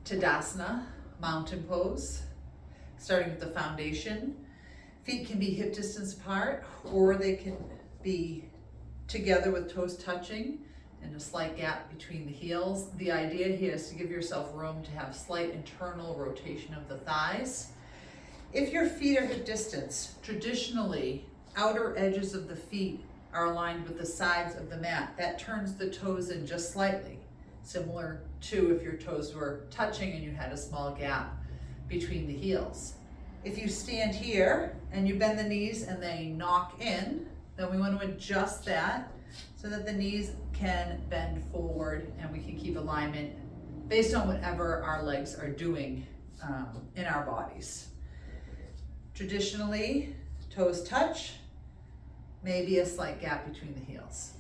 Tadasana, mountain pose, starting with the foundation. Feet can be hip distance apart, or they can be together with toes touching and a slight gap between the heels. The idea here is to give yourself room to have slight internal rotation of the thighs. If your feet are hip distance, traditionally, outer edges of the feet are aligned with the sides of the mat. That turns the toes in just slightly, similar to if your toes were touching and you had a small gap between the heels. If you stand here and you bend the knees and they knock in, then we want to adjust that so that the knees can bend forward and we can keep alignment based on whatever our legs are doing in our bodies. Traditionally, toes touch, maybe a slight gap between the heels.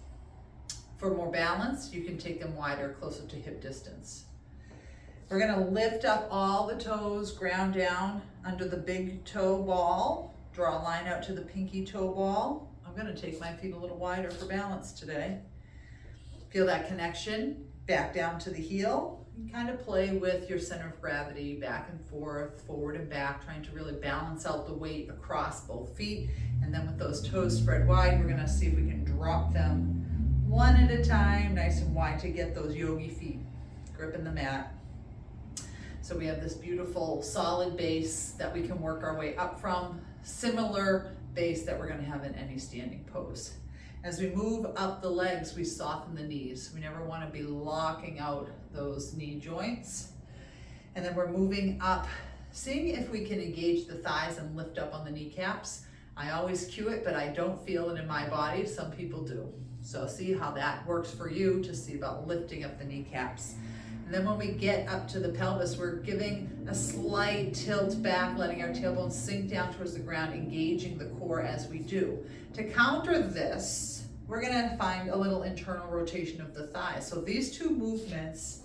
For more balance, you can take them wider, closer to hip distance. We're gonna lift up all the toes, ground down under the big toe ball, draw a line out to the pinky toe ball. I'm gonna take my feet a little wider for balance today. Feel that connection, back down to the heel. You kind of play with your center of gravity, back and forth, forward and back, trying to really balance out the weight across both feet. And then with those toes spread wide, we're gonna see if we can drop them one at a time, nice and wide, to get those yogi feet gripping the mat. So we have this beautiful solid base that we can work our way up from, similar base that we're gonna have in any standing pose. As we move up the legs, we soften the knees. We never wanna be locking out those knee joints. And then we're moving up, seeing if we can engage the thighs and lift up on the kneecaps. I always cue it, but I don't feel it in my body. Some people do. So see how that works for you to see about lifting up the kneecaps. And then when we get up to the pelvis, we're giving a slight tilt back, letting our tailbone sink down towards the ground, engaging the core as we do. To counter this, we're gonna find a little internal rotation of the thighs. So these two movements,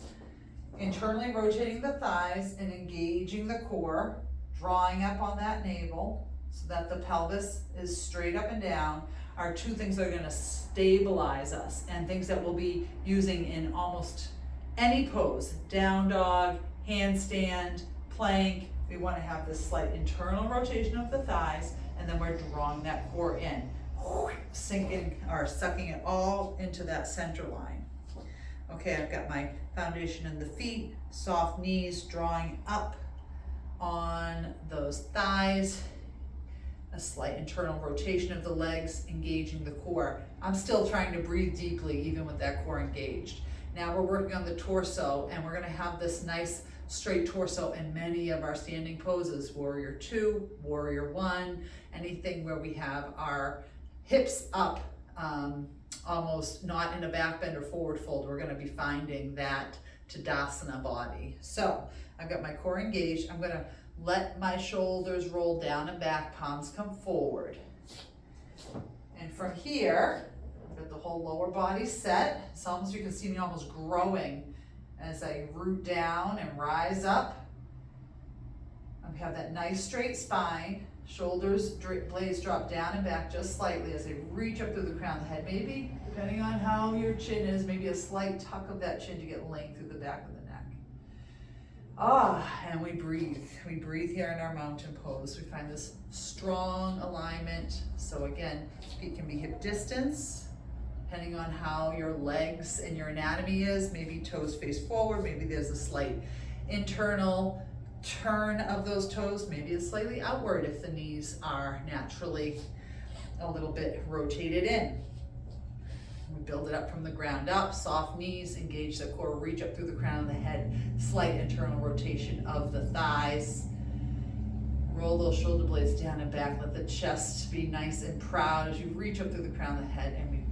internally rotating the thighs and engaging the core, drawing up on that navel so that the pelvis is straight up and down, are two things that are gonna stabilize us and things that we'll be using in almost any pose, down dog, handstand, plank. We want to have this slight internal rotation of the thighs, and then we're drawing that core in, sinking or sucking it all into that center line. Okay, I've got my foundation in the feet, soft knees, drawing up on those thighs, a slight internal rotation of the legs, engaging the core. I'm still trying to breathe deeply even with that core engaged. Now we're working on the torso, and we're gonna have this nice straight torso in many of our standing poses, warrior 2, warrior 1, anything where we have our hips up, almost not in a back bend or forward fold. We're gonna be finding that Tadasana body. So I've got my core engaged. I'm gonna let my shoulders roll down and back, palms come forward. And from here, got the whole lower body set. It's almost, you can see me almost growing as I root down and rise up. I have that nice straight spine. Shoulders, blades drop down and back just slightly as they reach up through the crown of the head. Maybe, depending on how your chin is, maybe a slight tuck of that chin to get length through the back of the neck. And we breathe. We breathe here in our mountain pose. We find this strong alignment. So again, feet can be hip distance, depending on how your legs and your anatomy is. Maybe toes face forward, maybe there's a slight internal turn of those toes, maybe it's slightly outward if the knees are naturally a little bit rotated in. We build it up from the ground up, soft knees, engage the core, reach up through the crown of the head, slight internal rotation of the thighs. Roll those shoulder blades down and back, let the chest be nice and proud as you reach up through the crown of the head, and we